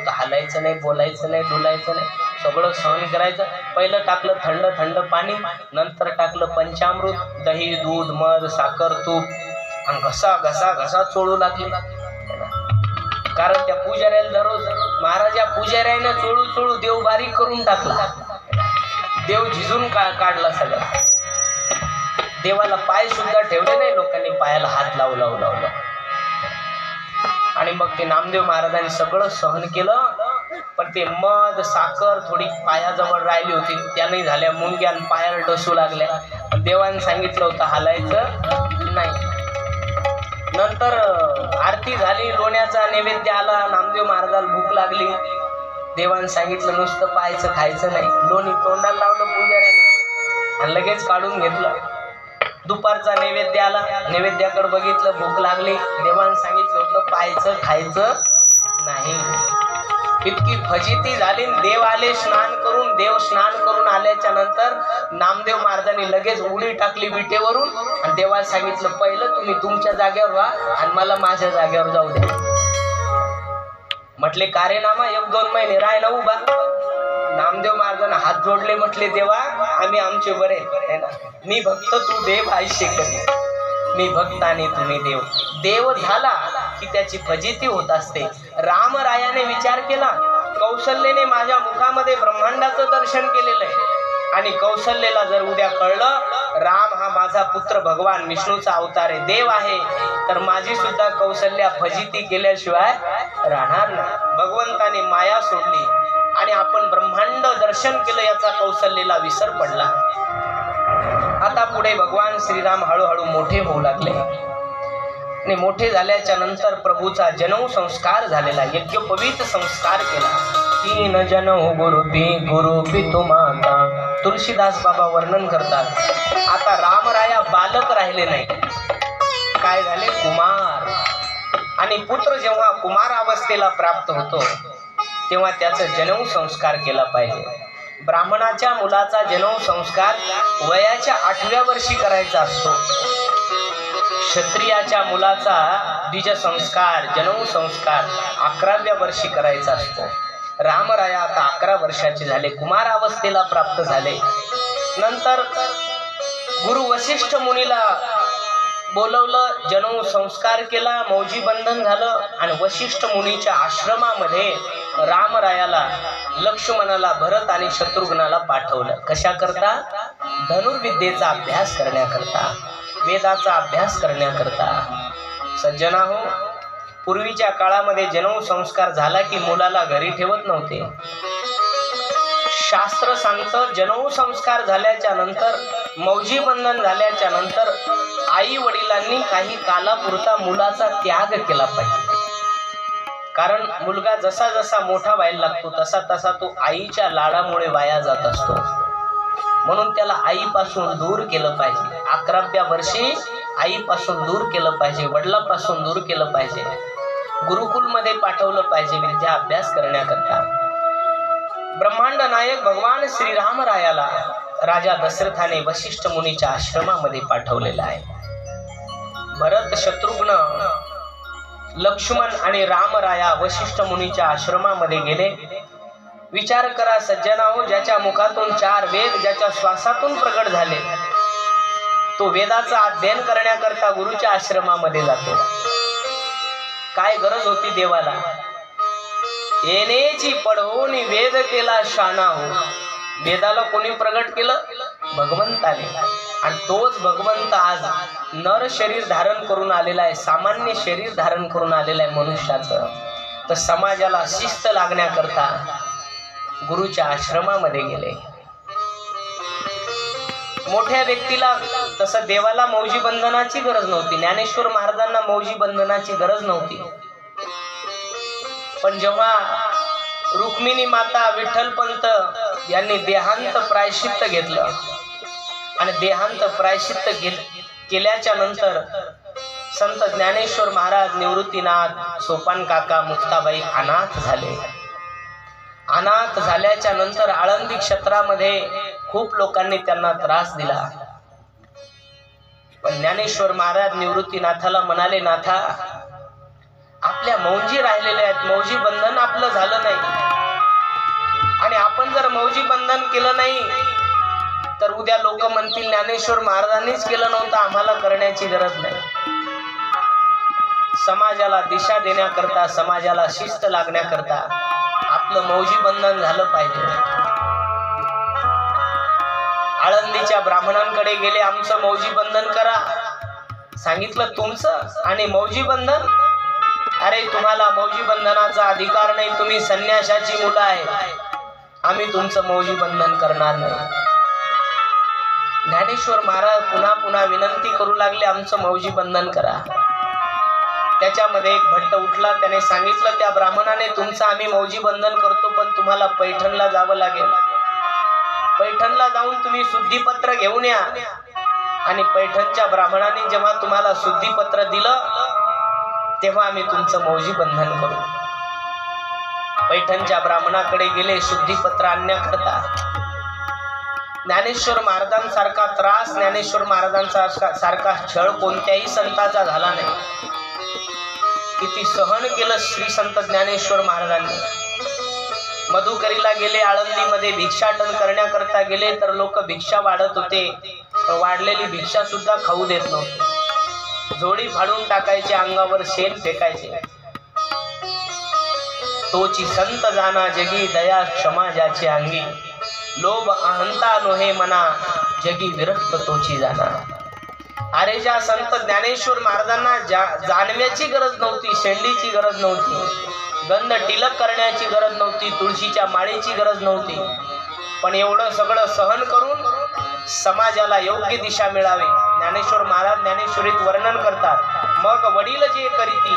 होतं, हालायचं नाही, बोलायचं नाही, डुलायचं नाही, सगळं सहन करायचं. पहिलं टाकलं थंड थंड पाणी, नंतर टाकलं पंचामृत, दही, दूध, मध, साखर, तूप, आणि घसा घसा घसा चोळू लागले. कारण त्या पुजाऱ्याला दररोज महाराज या पुजाऱ्याने चोळू चोळू देव बारीक करून टाकला. देव झिजून काढला सगळं. देवाला पाय सुद्धा ठेवले नाही लोकांनी, पायाला हात लावला. आणि मग ते नामदेव महाराजांनी सगळं सहन केलं. पण ते मध साखर थोडी पायाजवळ राहिली होती, त्याने झाल्या मुंग्या आणि पायाला डसू लागल्या. देवाने सांगितलं होतं हालायचं नाही. नंतर आरती झाली, लोण्याचा नैवेद्य आला, नामदेव महाराजाला भूक लागली. देवाने सांगितलं नुसतं पाहायचं खायचं नाही. लोणी तोंडाला लावलं पुजाऱ्याने आणि लगेच काढून घेतलं. दुपारचा नैवेद्य आला, नैवेद्याकडे बघितलं, भूक लागली. देवाने सांगितलं होतं पाहायचं खायचं नाही. इतकी फजिती झाली. देव आले स्नान करून. देव स्नान करून आल्याच्या नंतर नामदेव महाराजांनी लगेच उडी टाकली विटेवरून आणि देवाला सांगितलं पहिलं तुम्ही तुमच्या जागेवर व्हा आणि मला माझ्या जागेवर जाऊ द्या. म्हटले का रे नामा, 1-2 महिने राहायला उभा. नामदेव महाराजांना हात जोडले, म्हटले देवा आम्ही आमचे बरे, मी भक्त तू देव, आयुष्य करी. मी भक्त आणि तुम्ही देव. देव झाला की त्याची फजिती होत असते. रामरायाने विचार केला, कौशल्येने माझ्या मुखामध्ये ब्रह्मांडाचं दर्शन केलेलं आहे आणि कौशल्येला जर उद्या कळलं राम हा माझा पुत्र भगवान विष्णूचा अवतार आहे, देव आहे, तर माझी सुद्धा कौशल्या फजिती केल्याशिवाय राहणार नाही. भगवंताने माया सोडली आणि आपण ब्रह्मांड दर्शन केलं, याचा कौशल्येला विसर पडला. आता पुढे भगवान श्रीराम हळूहळू मोठे होऊ लागले आणि मोठे झाल्याच्या नंतर प्रभूचा जन्म संस्कार झालेला, यज्ञोपवीत संस्कार केला. 3 जनऊ गुरु पितु माता. तुलसीदास बाबा वर्णन करतात. आता रामराया बालक राहिले नाही, काय झाले कुमार. आणि पुत्र जेव्हा कुमार अवस्थेला प्राप्त होतो तेव्हा त्याचा जन्म संस्कार केला पाहिजे. ब्राह्मणाच्या मुलाचा जन्म संस्कार वयाच्या 8व्या वर्षी करायचा असतो. क्षत्रियाच्या मुलाचा द्विज संस्कार जन्म संस्कार 11व्या वर्षी करायचा असतो. रामराया आता 11 वर्षाचे झाले, कुमार अवस्थेला प्राप्त झाले. नंतर गुरु वशिष्ठ मुनीला बोलवलं, जन्म संस्कार केला, मौजी बंधन झालं आणि वशिष्ठ मुनीच्या आश्रमामध्ये रामरायाला, लक्ष्मणाला, भरत आणि शत्रुघ्नाला पाठवलं. कशा करता? धनुर्विद्येचा अभ्यास करण्याकरता, वेदाचा अभ्यास करण्याकरता. सज्जनाहो, पूर्वीच्या काळामध्ये जन्म संस्कार झाला की मुलाला घरी ठेवत नव्हते. शास्त्र सांगतं जन्म संस्कार झाल्याच्या नंतर, मौजी बंधन झाल्याच्या नंतर आई वडिलांनी काही कालापुरता मुलाचा त्याग केला पाहिजे. कारण मुलगा जसा जसा मोठा व्हायला लागतो तसा तसा तो आईच्या लाडामुळे वाया जात असतो. म्हणून त्याला आईपासून दूर केलं पाहिजे. 11व्या वर्षी आईपासून दूर केलं पाहिजे, वडिलांपासून दूर केलं पाहिजे, गुरुकुलमध्ये पाठवलं पाहिजे विद्या अभ्यास करण्याकरता. ब्रह्मांड नायक भगवान श्रीरामरायाला राजा दशरथाने वशिष्ठ मुनीच्या आश्रमामध्ये पाठवलेला आहे. भरत, शत्रुघ्न, लक्ष्मण आणि रामराया वशिष्ठ मुनीच्या आश्रमामध्ये गेले. विचार करा सज्जनाहो, ज्याच्या मुखातून 4 वेद ज्याच्या श्वासातून प्रगट झाले, तो वेदाचा अध्ययन करण्याकरता गुरुच्या आश्रमामध्ये जातो. काय गरज होती देवाला? येण्याची पढवून वेद केला शाना हो. वेदाला कोणी प्रगट केलं? भगवंताने. आणि तोच भगवंत आज नर शरीर धारण करून आलेला आहे, सामान्य शरीर धारण करून आलेला आहे मनुष्याचं. तर समाजाला शिस्त लागण्याकरता गुरुच्या आश्रमामध्ये गेले. मोठ्या व्यक्तीला, तसं देवाला मौजी बंधनाची गरज नव्हती, ज्ञानेश्वर महाराजांना मौजी बंधनाची गरज नव्हती. पण जेव्हा रुक्मिणी माता, विठ्ठलपंत यांनी देहांत प्रायश्चित्त घेतलं आणि देहांत प्रायश्चित्त केल्याच्या नंतर संत ज्ञानेश्वर महाराज, निवृत्तीनाथ, सोपान काका, मुक्ताबाई अनाथ झाले. अनाथ झाल्याच्या नंतर आळंदी क्षेत्रामध्ये खूप लोकांनी त्यांना त्रास दिला. पण ज्ञानेश्वर महाराज निवृत्तीनाथाला म्हणाले, नाथा, आपल्या आपल्या मौजी राहिलेल्या आहेत, मौजी बंधन आपलं झालं नाही. आणि आपण जर मौजी बंधन केलं नाही तर उद्या लोक म्हणतील ज्ञानेश्वर महाराजांनीच केलं नव्हतं, आम्हाला करण्याची गरज नाही. समाजाला दिशा देण्याकरता, समाजाला शिस्त लागण्याकरता आपलं मौजी बंधन झालं पाहिजे. आळंदीच्या ब्राह्मणांकडे गेले, आमचं मौजी बंधन करा. सांगितलं तुमचं आणि मौजी बंधन? अरे तुम्हाला मौजी बंधनाचा अधिकार नाही, तुम्ही संन्याशाची मुलं आहे, आम्ही तुमचं मौजी बंधन करणार नाही. ज्ञानेश्वर महाराज पुन्हा पुन्हा विनंती करू लागले, आमचं मौजी बंधन करा. त्याच्यामध्ये एक भट्ट उठला, त्याने सांगितलं त्या ब्राह्मणाने, तुमचं आम्ही मौजी बंधन करतो, पण तुम्हाला पैठणला जावं लागेल. पैठणला जाऊन तुम्ही शुद्धीपत्र घेऊन या. आणि पैठणच्या ब्राह्मणाने जेव्हा तुम्हाला शुद्धीपत्र दिलं तेव्हा आम्ही तुमचं मौजी बंधन करू. पैठणच्या ब्राह्मणाकडे गेले शुद्धीपत्र आणण्याकरता. ज्ञानेश्वर महाराजांसारखा त्रास, ज्ञानेश्वर महाराजांचा सारखा छळ कोणत्याही संताचा झाला नाही. किती सहन केलं श्री संत ज्ञानेश्वर महाराजांनी. मधुकरीला गेले, आळंदीमध्ये भिक्षाटन करण्याकरता गेले तर लोक भिक्षा वाढत होते, वाढलेली भिक्षा सुद्धा खाऊ देत नव्हते. जोडी फाडून टाकायचे, अंगावर शेण फेकायचे. तोची संत जाना जगी, दया क्षमा ज्याची अंगी, लोभ अहंता नोहे मना, जगी विरक्त तोची जाना. अरे ज्या संत ज्ञानेश्वर महाराजांना जाणव्याची गरज नव्हती, शेंडीची गरज नव्हती, गंध टिलक करण्याची गरज नव्हती, तुळशीच्या माळेची गरज नव्हती, पण एवढं सगळं सहन करून समाजाला योग्य दिशा मिळावी, ज्ञानेश्वर महाराज ज्ञानेश्वरीत वर्णन करतात. मग वडील जे करीती